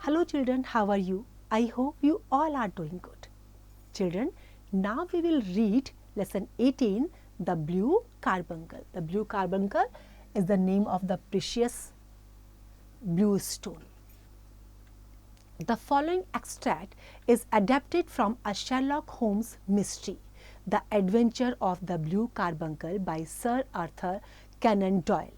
Hello children, how are you? I hope you all are doing good. Children, now we will read lesson 18, the blue carbuncle. The blue carbuncle is the name of the precious blue stone. The following extract is adapted from a Sherlock Holmes mystery, The Adventure of the Blue Carbuncle by Sir Arthur Conan Doyle.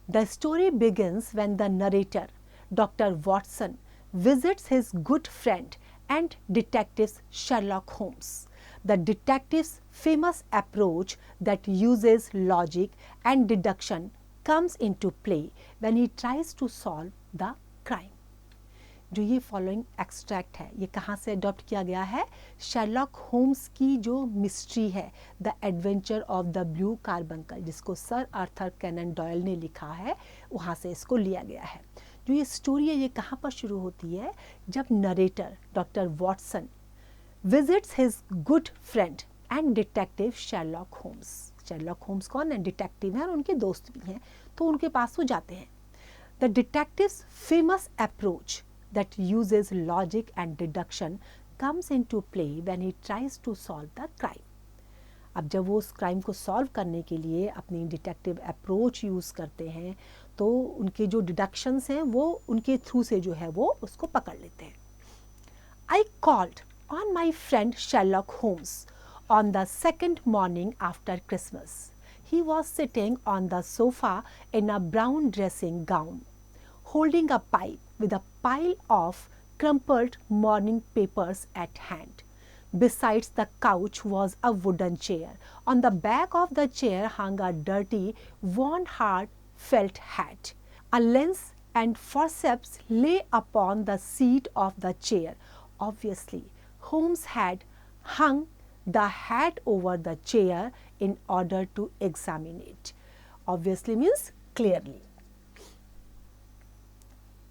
The story begins when the narrator, Dr. Watson, visits his good friend and detective Sherlock Holmes. The detective's famous approach that uses logic and deduction comes into play when he tries to solve the crime. जो ये following extract है ये कहाँ से adopt किया गया है? Sherlock Holmes की जो मिस्ट्री है the adventure of the blue carbuncle, जिसको सर आर्थर कैनन डॉयल ने लिखा है, वहाँ से इसको लिया गया है. जो ये स्टोरी है ये कहाँ पर शुरू होती है? जब narrator doctor Watson visits his good friend and detective Sherlock Holmes. Sherlock Holmes कौन है? डिटेक्टिव हैं और उनके दोस्त भी हैं, तो उनके पास वो जाते हैं. The detectives famous approach that uses logic and deduction comes into play when he tries to solve the crime. अब जब वो उस क्राइम को सॉल्व करने के लिए अपनी डिटेक्टिव अप्रोच यूज़ करते हैं तो उनके जो डिडक्शंस हैं वो उनके थ्रू से जो है वो उसको पकड़ लेते हैं. I called on my friend Sherlock Holmes on the second morning after Christmas. He was sitting on the sofa in a brown dressing gown, holding a pipe with a pile of crumpled morning papers at hand. Besides the couch was a wooden chair. On the back of the chair hung a dirty, worn-hard felt hat. A lens and forceps lay upon the seat of the chair. Obviously, Holmes had hung the hat over the chair in order to examine it. Obviously means clearly.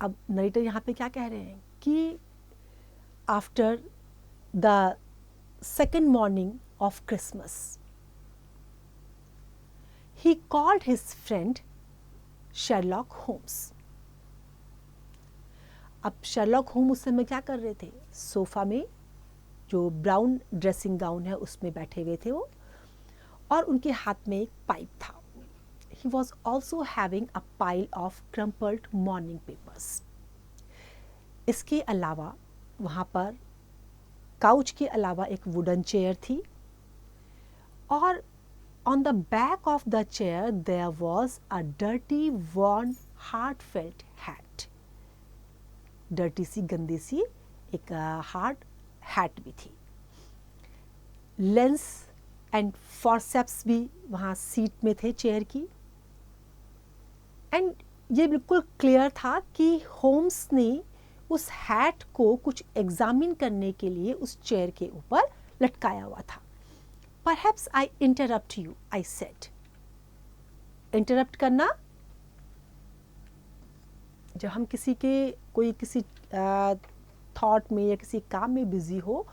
अब narrator यहाँ पे क्या कह रहे हैं कि after the second morning of Christmas he called his friend Sherlock Holmes. अब Sherlock होम उस समय क्या कर रहे थे? सोफा में जो ब्राउन ड्रेसिंग गाउन है उसमें बैठे हुए थे वो, और उनके हाथ में एक पाइप था. He was also having a pile of crumpled morning papers. इसके अलावा वहाँ पर काउच के अलावा एक वुडन चेयर थी और on the back of the chair there was a dirty, worn, hard-felt hat. Dirty सी गंदी सी एक हार्ड हैट भी थी. लेंस एंड फॉरसेप्स भी वहाँ सीट में थे चेयर की. एंड ये बिल्कुल क्लियर था कि होम्स ने उस हैट को कुछ एग्जामिन करने के लिए उस चेयर के ऊपर लटकाया हुआ था. Perhaps I interrupt you, I said. Interrupt करना, जब हम किसी थॉट में या किसी काम में बिजी हो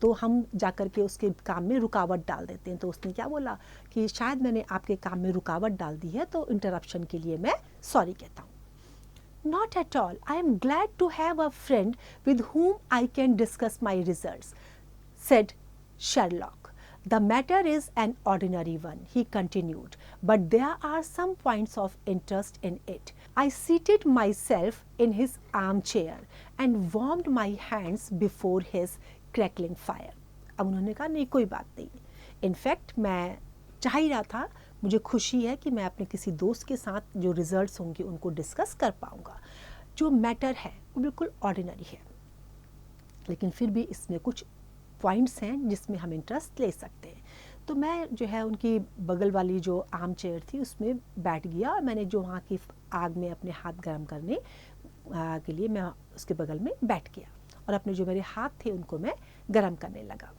तो हम जाकर के उसके काम में रुकावट डाल देते हैं. तो उसने क्या बोला कि शायद मैंने आपके काम में रुकावट डाल दी है, तो इंटरप्शन के लिए मैं सॉरी कहता हूँ. Not at all, I am glad to have a friend with whom I can discuss my results, said Sherlock. The matter is an ordinary one, he continued, but there are some points of interest in it. I seated myself in his armchair and warmed my hands before his crackling fire. अब उन्होंने कहा नहीं कोई बात नहीं, in fact मैं चाह ही रहा था, मुझे खुशी है कि मैं अपने किसी दोस्त के साथ जो रिजल्ट्स होंगे उनको डिस्कस कर पाऊँगा. जो मैटर है वो बिल्कुल ऑर्डिनरी है, लेकिन फिर भी इसमें कुछ पॉइंट्स हैं जिसमें हम इंटरेस्ट ले सकते हैं. तो मैं जो है उनकी बगल वाली जो आर्म चेयर थी उसमें बैठ गया और मैंने जो वहाँ की आग में अपने हाथ गर्म करने के लिए मैं उसके बगल में बैठ गया और अपने जो मेरे हाथ थे उनको मैं गरम करने लगा.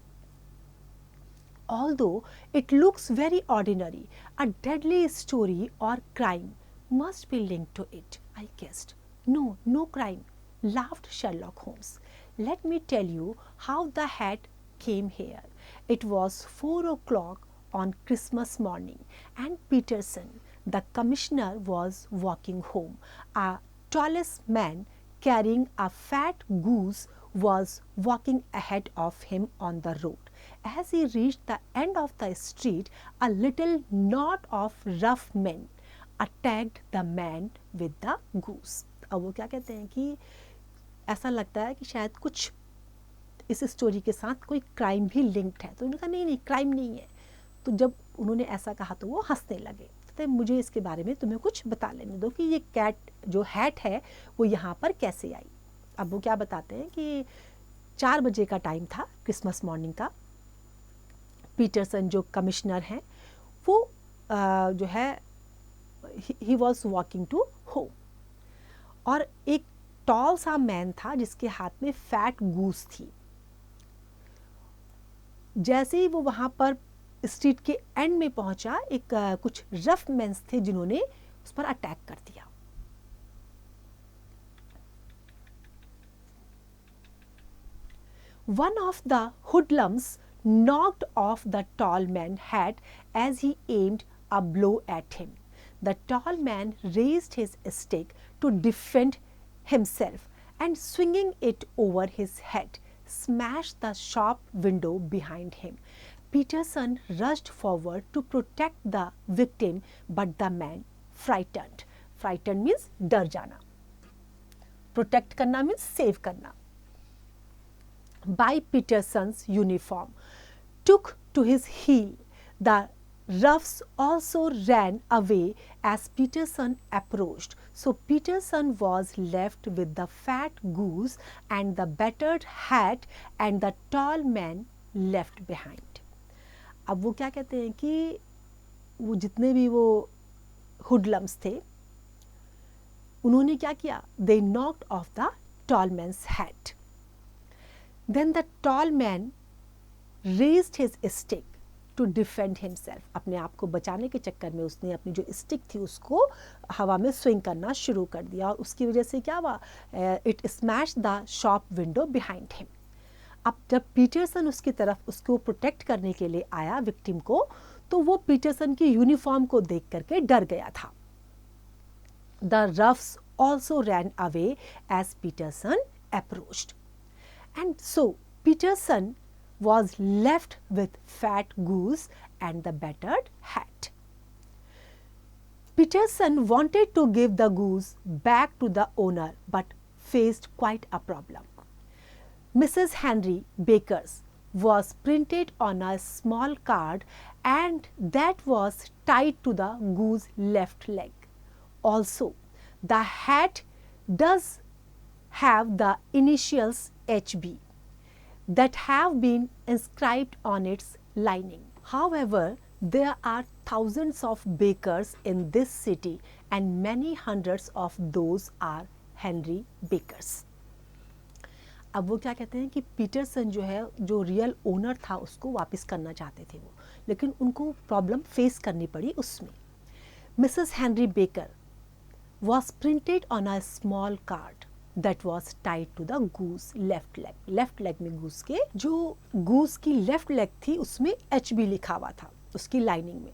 Although it looks very ordinary, a deadly story or crime must be linked to it, I guessed. No, no crime, laughed Sherlock Holmes. Let me tell you how the hat came here. It was 4 o'clock on Christmas morning, and Peterson, the commissioner, was walking home. A tallest man carrying a fat goose was walking ahead of him on the road. As he reached the end of the street, a little knot of rough men attacked the man with the goose. अब वो क्या कहते हैं कि ऐसा लगता है कि शायद कुछ इस स्टोरी के साथ कोई क्राइम भी लिंक्ड है, तो उन्होंने कहा नहीं नहीं क्राइम नहीं है। तो जब उन्होंने ऐसा कहा तो वो हंसने लगे। तो मुझे इसके बारे में तुम्हें कुछ बता लेने दो कि ये कैट जो हैट है वो यहाँ पर कैसे आई। अब वो क्या बताते हैं कि 4 बजे का टाइम था क्रिसमस मॉर्निंग का। पीटरसन जो कमिश्नर हैं वो जो है he was walking to home, और एक टॉल सा मैन था जिसके हाथ में फैट गूस थी। जैसे ही वो वहाँ पर स्ट्रीट के एंड में पहुंचा, एक कुछ रफ मेंस थे जिन्होंने उस पर अटैक कर दिया। One of the hoodlums knocked off the tall man's hat as he aimed a blow at him. The tall man raised his stick to defend himself and swinging it over his head, smashed the shop window behind him. Peterson rushed forward to protect the victim, but the man frightened. Frightened means डर जाना. Protect करना means save करना. By Peterson's uniform, took to his heel. The roughs also ran away as Peterson approached. So Peterson was left with the fat goose and the battered hat, and the tall man left behind. अब वो क्या कहते हैं कि वो जितने भी वो हुडलम्स थे उन्होंने क्या किया, they knocked off the tall man's hat. Then the tall man raised his stick to defend himself. अपने आप को बचाने के चक्कर में उसने अपनी जो स्टिक थी उसको हवा में स्विंग करना शुरू कर दिया, और उसकी वजह से क्या हुआ, it smash the shop window behind him. अब जब पीटरसन उसकी तरफ उसको प्रोटेक्ट करने के लिए आया विक्टिम को, तो वो पीटरसन की यूनिफॉर्म को देख करके डर गया था. The roughs also ran away as Peterson approached, and so Peterson was left with fat goose and the battered hat. Peterson wanted to give the goose back to the owner but faced quite a problem. Mrs. Henry Baker's was printed on a small card and that was tied to the goose's left leg. Also, the hat does have the initials HB that have been inscribed on its lining. However, there are thousands of bakers in this city and many hundreds of those are Henry Bakers. अब वो क्या कहते हैं कि Peterson जो है, जो real owner था उसको वापस करना चाहते थे वो, लेकिन उनको प्रॉब्लम फेस करनी पड़ी उसमें. Mrs Henry baker was printed on a small card that was tied to the goose left leg. Left leg में गूस के, जो गूस की लेफ्ट लेग थी उसमें HB लिखा हुआ था उसकी लाइनिंग में,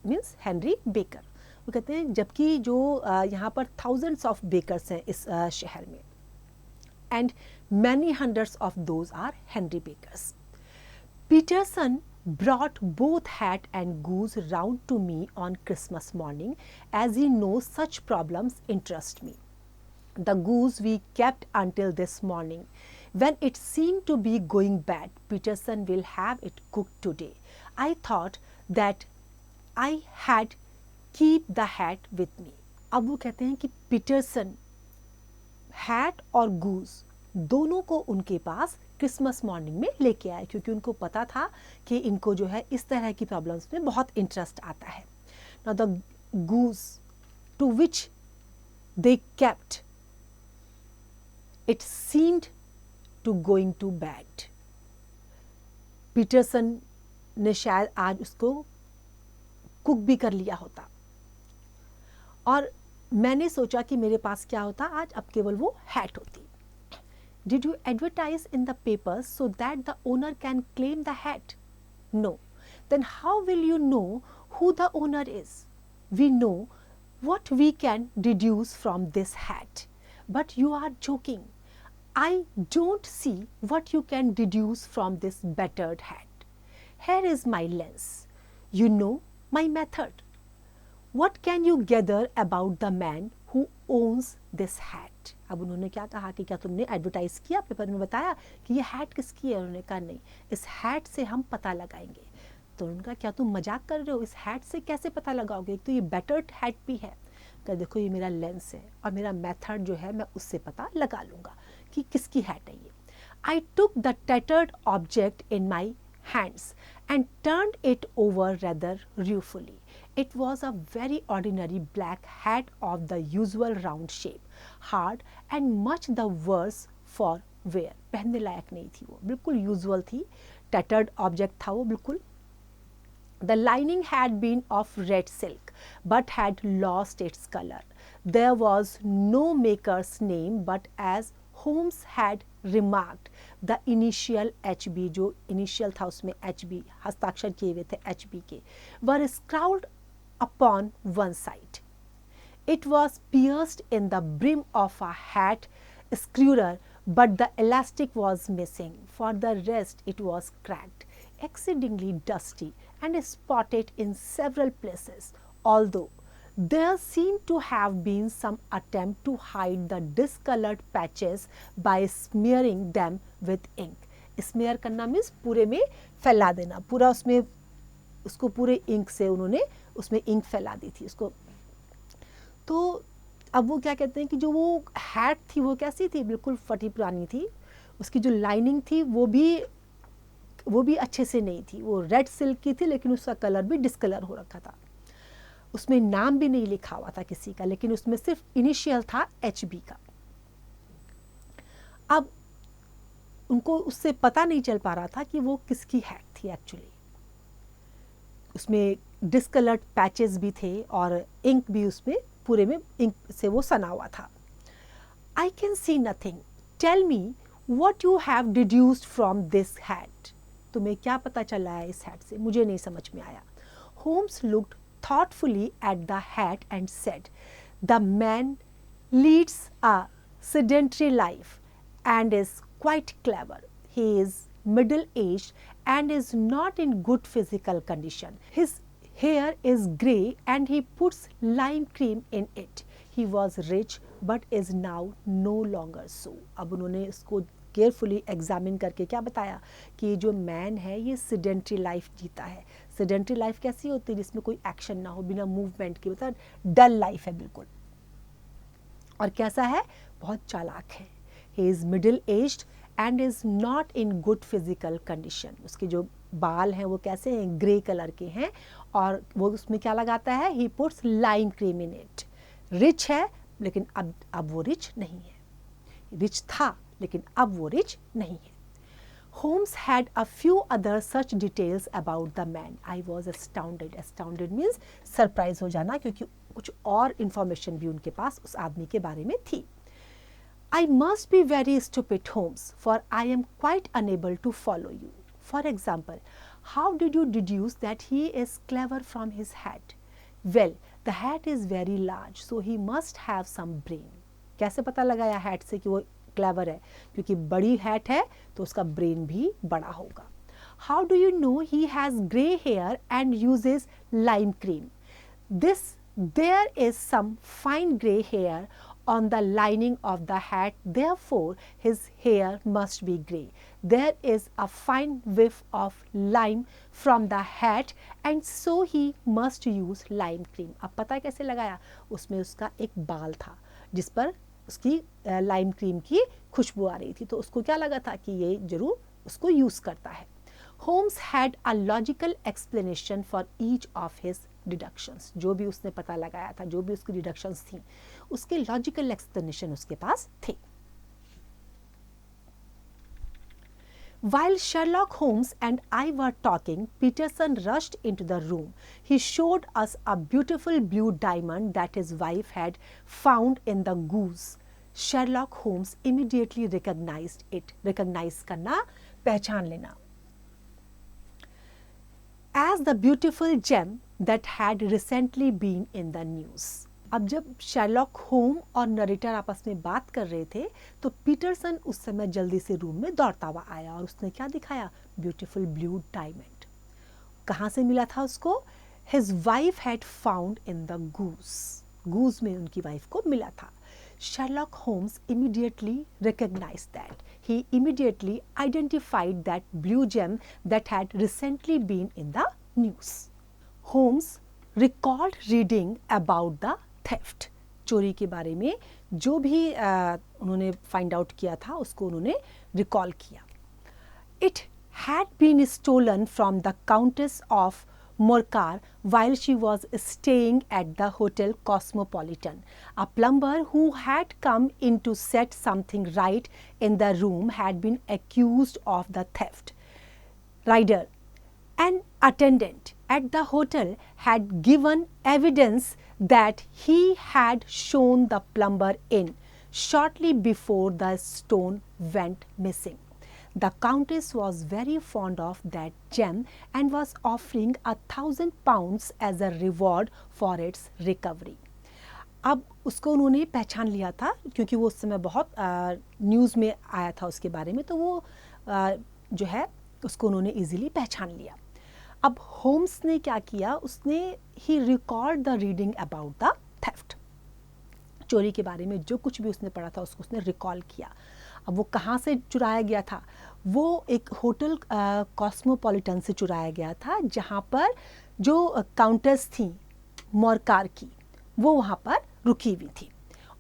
मीन्स हेनरी बेकर. वो कहते हैं जबकि जो यहाँ पर थाउजेंड्स ऑफ बेकर्स हैं इस शहर में, and many hundreds of those are Henry Bakers. Peterson brought both hat and goose round to me on Christmas morning as he knows such problems interest me. The goose we kept until this morning. When it seemed to be going bad, Peterson will have it cooked today. I thought that I had keep the hat with me. अब वो कहते हैं कि Peterson hat और goose दोनों को उनके पास Christmas morning में लेके आए, क्योंकि उनको पता था कि इनको जो है इस तरह की प्रॉब्लम्स में बहुत इंटरेस्ट आता है. Now the goose to which they kept, it seemed to going to bad. Peterson ने शायद आज उसको कुक भी कर लिया होता, और मैंने सोचा कि मेरे पास क्या होता आज, अब केवल वो हैट होती. Did you advertise in the papers so that the owner can claim the hat? No. Then how will you know who the owner is? We know what we can deduce from this hat. but you are joking. I don't see what you can deduce from this battered hat. Here is my lens. You know my method. What can you gather about the man who owns this hat? अब उन्होंने क्या कहा कि क्या तुमने advertise किया, paper में बताया कि ये हैट किसकी है? उन्होंने कहा नहीं, इस हैट से हम पता लगाएंगे। तो उनका क्या तुम मजाक कर रहे हो, इस हैट से कैसे पता लगाओगे? एक तो ये बैटर्ड हैट भी है। क्या देखो ये मेरा लेंस है और मेरा मेथड जो है मैं उससे पता लगा लूँगा कि किसकी हैट है ये। I took the tattered object in my hands and turned it over rather ruefully. It was a very ordinary black hat of the usual round shape, hard and much the worse for wear. पहनने लायक नहीं थी वो, बिल्कुल usual थी, tattered object था वो बिल्कुल। The lining had been of red silk but had lost its color. There was no maker's name, but as Holmes had remarked, the initial HB, जो इनिशियल था उसमें HB हस्ताक्षर किए हुए थे HB के, were scrawled upon one side. It was pierced in the brim of a hat skewer, but the elastic was missing. For the rest, it was cracked, exceedingly dusty, and spotted in several places, although there seemed to have been some attempt to hide the discolored patches by smearing them with ink. Smear करना means पूरे में फैला देना, पूरा उसमें उसको पूरे ink से उन्होंने उसमें इंक फैला दी थी उसको। तो अब वो क्या कहते हैं कि जो वो हैट थी वो कैसी थी, बिल्कुल फटी पुरानी थी। उसकी जो लाइनिंग थी वो भी अच्छे से नहीं थी, वो रेड सिल्क की थी लेकिन उसका कलर भी डिस्कलर हो रखा था। उसमें नाम भी नहीं लिखा हुआ था किसी का, लेकिन उसमें सिर्फ इनिशियल था HB का। अब उनको उससे पता नहीं चल पा रहा था कि वो किसकी हैट थी एक्चुअली। उसमें डिस्कलर्ड पैचेस भी थे और इंक भी उसमें पूरे में इंक से वो सना हुआ था। I can see nothing, tell me what you have deduced from this hat. तुम्हें क्या पता चला है इस हैट से, मुझे नहीं समझ में आया। Holmes looked thoughtfully at the hat and said, the man leads a sedentary life and is quite clever. He is middle-aged and is not in good physical condition. His hair is grey and he puts lime cream in it. He was rich but is now no longer so. अब उन्होंने इसको carefully examine करके क्या बताया कि ये जो man है ये सिडेंट्री लाइफ जीता है। सिडेंट्री लाइफ कैसी होती है, जिसमें कोई एक्शन ना हो, बिना मूवमेंट के, मतलब डल लाइफ है बिल्कुल। और कैसा है, बहुत चालाक है। He is middle aged and is not in good physical condition. उसके जो बाल हैं वो कैसे हैं, ग्रे कलर के हैं और वो उसमें क्या लगाता है, he puts lime cream in it. Rich है लेकिन अब वो रिच नहीं है, रिच था लेकिन अब वो रिच नहीं है। Holmes had a few other such details about the man. I was astounded. Astounded means surprise हो जाना, क्योंकि कुछ और information भी उनके पास उस आदमी के बारे में थी। I must be very stupid, Holmes, for I am quite unable to follow you. For example, how did you deduce that he is clever from his hat? Well, the hat is very large, so he must have some brain. कैसे पता लगाया hat से कि वो clever है, क्योंकि बड़ी hat है तो उसका ब्रेन भी बड़ा होगा। How do you know he has grey hair and uses lime cream? There is some fine grey hair on the lining of the hat, therefore his hair must be grey. There is a fine whiff of lime from the hat and so he must use lime cream. अब पता कैसे लगाया, उसमें उसका एक बाल था जिस पर उसकी लाइम क्रीम की खुशबू आ रही थी, तो उसको क्या लगा था कि ये जरूर उसको यूज़ करता है। Holmes had a logical explanation for each of his deductions. जो भी उसने पता लगाया था, जो भी उसकी डिडक्शंस थी, उसके लॉजिकल एक्सप्लेनेशन उसके पास थे। While Sherlock Holmes and I were talking, Peterson rushed into the room. He showed us a beautiful blue diamond that his wife had found in the goose. Sherlock Holmes immediately recognized it. Recognize करना, पहचान लेना, as the beautiful gem that had recently been in the news. अब जब Sherlock home और narrator आपस में बात कर रहे थे तो पीटरसन उस समय जल्दी से रूम में दौड़ता हुआ आया और उसने क्या दिखाया? Beautiful blue diamond. कहाँ से मिला था उसको? His wife had found in the goose में उनकी वाइफ को मिला था। Sherlock Holmes immediately recognized that. He immediately identified that blue gem that had recently been in the news. Holmes recalled reading about the theft. चोरी के बारे में जो भी उन्होंने फाइंड आउट किया था उसको उन्होंने रिकॉल किया। It had been stolen from the Countess of Morcar while she was staying at the Hotel Cosmopolitan. A plumber who had come in to set something right in the room had been accused of the theft. Ryder, an attendant at the hotel, had given evidence that he had shown the plumber in shortly before the stone went missing. The Countess was very fond of that gem and was offering £1,000 as a reward for its recovery. अब उसको उन्होंने पहचान लिया था क्योंकि वो उस समय बहुत न्यूज़ में आया था उसके बारे में, तो वो जो है उसको उन्होंने इजीली पहचान लिया। अब होम्स ने क्या किया? उसने he record the reading about the theft. चोरी के बारे में जो कुछ भी उसने पढ़ा था उसको उसने रिकॉल किया। अब वो कहाँ से चुराया गया था? वो एक होटल कॉस्मोपॉलिटन से चुराया गया था जहाँ पर जो काउंटेस थी मोरकार की वो वहाँ पर रुकी हुई थी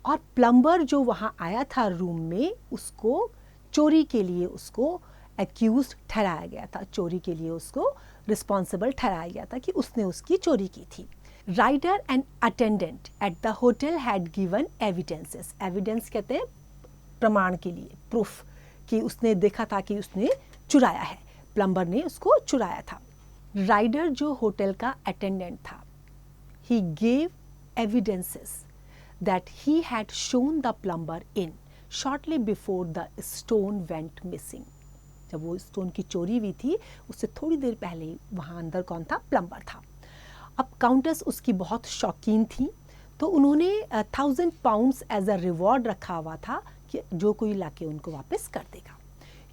और प्लम्बर जो वहाँ आया था रूम में उसको चोरी के लिए उसको एक्यूज ठहराया गया था, चोरी के लिए उसको रिस्पॉन्सिबल ठहराया गया था कि उसने उसकी चोरी की थी। Ryder and attendant at the hotel had given evidences. Evidence कहते हैं प्रमाण के लिए, प्रूफ कि उसने देखा था कि उसने चुराया है, प्लम्बर ने उसको चुराया था। राइडर जो होटल का अटेंडेंट था, he gave evidences that he had shown the plumber in shortly before the stone went missing. जब वो स्टोन की चोरी हुई थी उससे थोड़ी देर पहले वहाँ अंदर कौन था? प्लम्बर था। अब काउंटेस उसकी बहुत शौकीन थी तो उन्होंने £1,000 एज अ रिवॉर्ड रखा हुआ था कि जो कोई लाके उनको वापस कर देगा।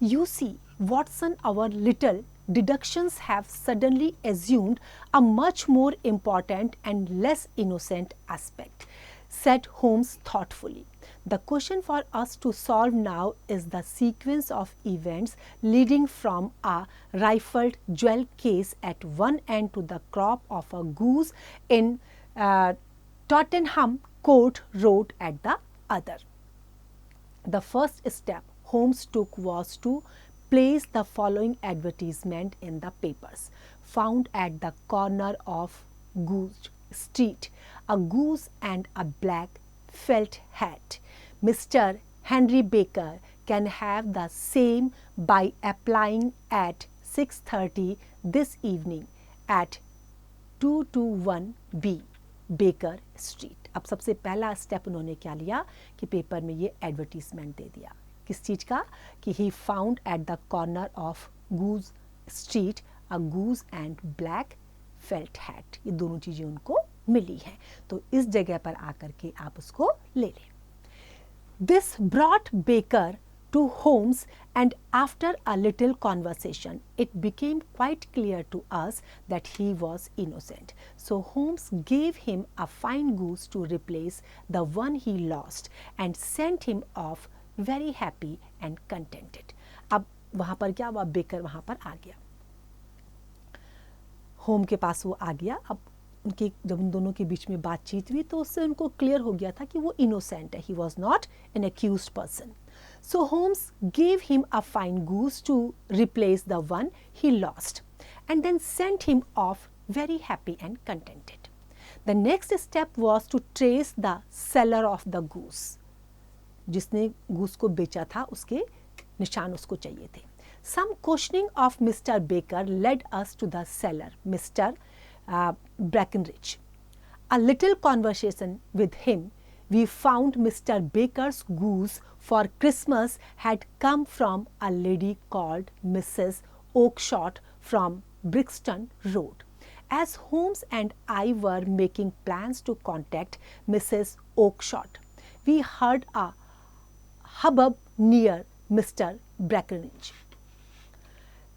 You see Watson, our little deductions have suddenly assumed a much more important and less innocent aspect, said Holmes thoughtfully. The question for us to solve now is the sequence of events leading from a rifled jewel case at one end to the crop of a goose in Tottenham Court Road at the other. The first step Holmes took was to place the following advertisement in the papers found at the corner of Goose Street: a goose and a black felt hat. Mr. Henry Baker can have the same by applying at 6:30 this evening at 221B Baker Street. अब सबसे पहला step उन्होंने क्या लिया कि paper में ये advertisement दे दिया। किस चीज़ का? कि he found at the corner of goose street a goose and black felt hat. ये दोनों चीज़ें उनको मिली हैं, तो इस जगह पर आकर के आप उसको ले लें। This brought baker to Holmes, and after a little conversation it became quite clear to us that he was innocent. So Holmes gave him a fine goose to replace the one he lost and sent him off very happy and contented. अब वहाँ पर क्या हुआ? Baker वहाँ पर आ गया, home के पास वो आ गया। अब उनकी जब उन दोनों के बीच में बातचीत हुई तो उससे उनको क्लियर हो गया था कि वो इनोसेंट है, he was not an accused person. So Holmes gave him a fine goose to replace the one he lost and then sent him off very happy and contented. The next step was to trace the seller of the goose. जिसने goose को बेचा था उसके निशान उसको चाहिए थे। Some questioning of Mr. Baker led us to the seller, Mr. Brackenridge. A little conversation with him, we found Mr. Baker's goose for Christmas had come from a lady called Mrs. Oakshott from Brixton Road, As Holmes and I were making plans to contact Mrs. Oakshott, we heard a hubbub near Mr. Breckenridge.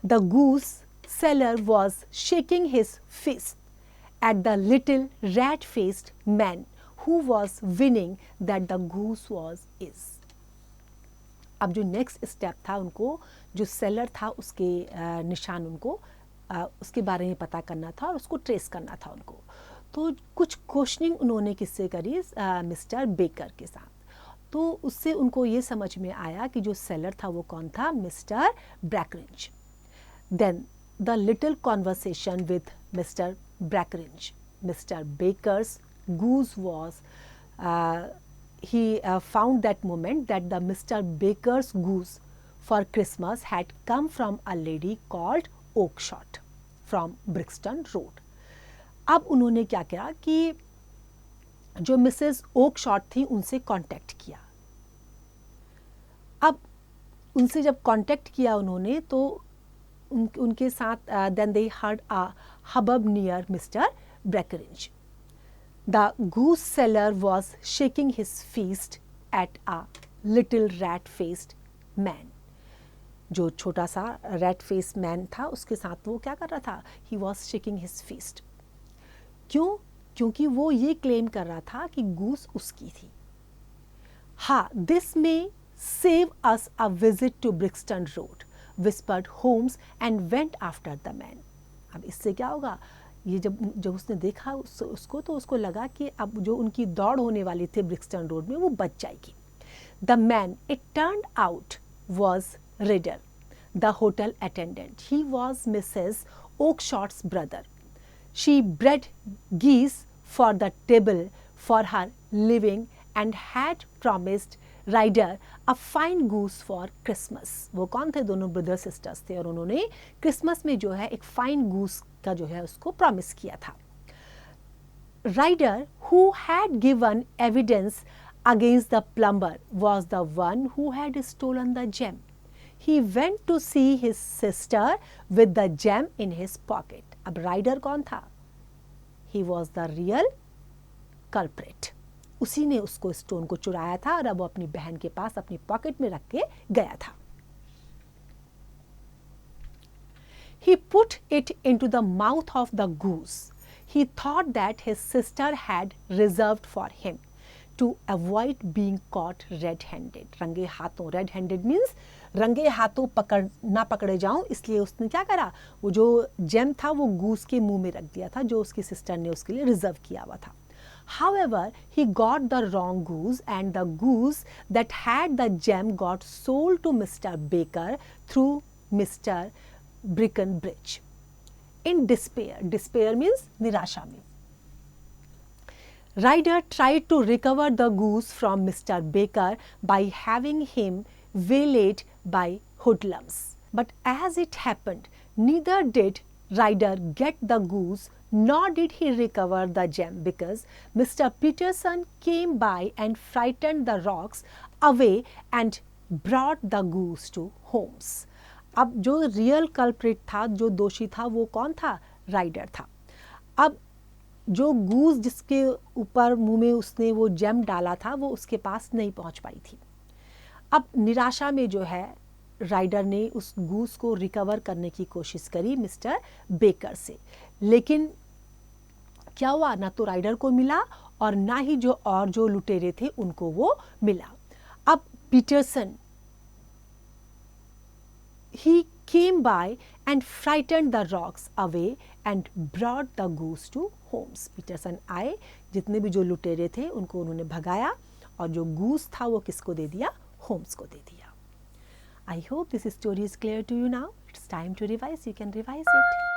The goose seller was shaking his fist at the little rat-faced man who was winning that the goose was his. अब जो next step था उनको, जो seller था उसके निशान उनको उसके बारे में पता करना था और उसको ट्रेस करना था उनको. तो कुछ क्वेश्चनिंग उन्होंने किससे करी, मिस्टर बेकर के साथ. तो उससे उनको ये समझ में आया कि जो सेलर था वो कौन था, Mr Breckinridge. Then the little conversation with Mr Breckinridge. Mr Baker's goose was he found that moment that the Mr. Baker's goose for Christmas had come from a lady called Oakshott from Brixton Road. अब उन्होंने क्या किया कि जो Mrs Oakshott थी उनसे contact किया. अब उनसे जब कांटेक्ट किया उन्होंने तो उनके साथ then they heard a hubbub near Mr Breckinridge. The goose seller was shaking his fist at a little rat-faced man. जो छोटा सा rat-faced man था उसके साथ वो क्या कर रहा था, he was shaking his fist. क्यों? क्योंकि वो ये क्लेम कर रहा था कि गूस उसकी थी. हाँ, this may save us a visit to Brixton Road, whispered Holmes and went after the man. अब इससे क्या होगा, ये जब उसने देखा उसको तो उसको लगा कि अब जो उनकी दौड़ होने वाली थी ब्रिक्सटन रोड में वो बच जाएगी. The man it turned out was Ryder, the hotel attendant. He was Mrs Oakshott's brother. She bred geese for the table for her living and had promised Ryder a fine goose for Christmas. वो कौन थे, दोनों brother sisters थे और उन्होंने Christmas में जो है एक फाइन गूस का जो है उसको प्रॉमिस किया था. Ryder, who had given evidence against the plumber, was the one who had stolen the gem. He went to see his sister with the gem in his pocket. अब rider कौन था? He was the real culprit. उसी ने उसको stone को चुराया था और अब वो अपनी बहन के पास अपनी पॉकेट में रख के गया था. He put it into the mouth of the goose. He thought that his sister had reserved for him to avoid being caught red-handed. रंगे हाथों, red-handed means रंगे हाथों ना पकड़े जाऊं, इसलिए उसने क्या करा, वो जो जेम था वो गूस के मुंह में रख दिया था जो उसकी सिस्टर ने उसके लिए रिजर्व किया हुआ था. However, he got the wrong goose and the goose that had the gem got sold to Mr. Baker through Mr. Breckenridge. In despair means निराशा में, Ryder tried to recover the goose from Mr. Baker by having him waylaid by hoodlums. But as it happened, neither did Ryder get the goose nor did he recover the gem because Mr. Peterson came by and frightened the rocks away and brought the goose to Holmes. अब जो real culprit था, जो दोषी था, वो कौन था? Rider था. अब जो गूस जिसके ऊपर मुंह में उसने वो जेम डाला था वो उसके पास नहीं पहुंच पाई थी. अब निराशा में जो है राइडर ने उस गूस को रिकवर करने की कोशिश करी मिस्टर बेकर से, लेकिन क्या हुआ, ना तो राइडर को मिला और ना ही जो लुटेरे थे उनको वो मिला. अब Peterson, he came by and frightened the rocks away and brought the goose to Holmes. Peterson आए, जितने भी जो लुटेरे थे उनको उन्होंने भगाया और जो गूस था वो किसको दे दिया? होम्स को दे दिया. I hope this story is clear to you now. It's time to revise. You can revise it.